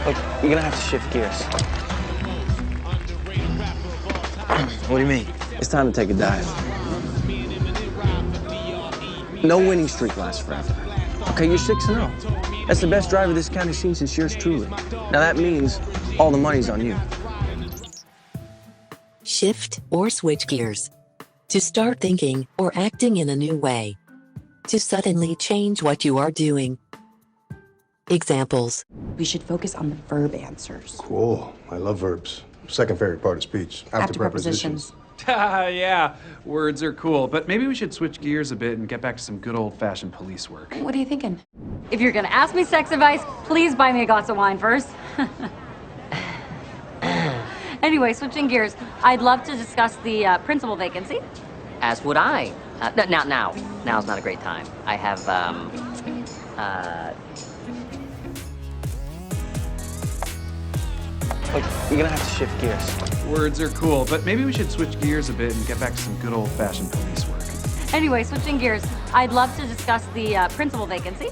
Look, you're gonna have to shift gears. What do you mean? It's time to take a dive. No winning streak lasts forever. Okay, you're 6-0. That's the best driver this county's seen since yours truly. Now that means all the money's on you. Shift or switch gears. To start thinking or acting in a new way. To suddenly change what you are doing. Examples. We should focus on the verb answers. Cool. I love verbs. Second favorite part of speech. After prepositions. Yeah, words are cool, but maybe we should switch gears a bit and get back to some good old-fashioned police work. What are you thinking? If you're gonna ask me sex advice, please buy me a glass of wine first. Anyway, switching gears, I'd love to discuss the principal vacancy. As would I. Now's not a great time. I have, Look, you're gonna have to shift gears. Words are cool, but maybe we should switch gears a bit and get back to some good old-fashioned police work. Anyway, switching gears, I'd love to discuss the principal vacancy.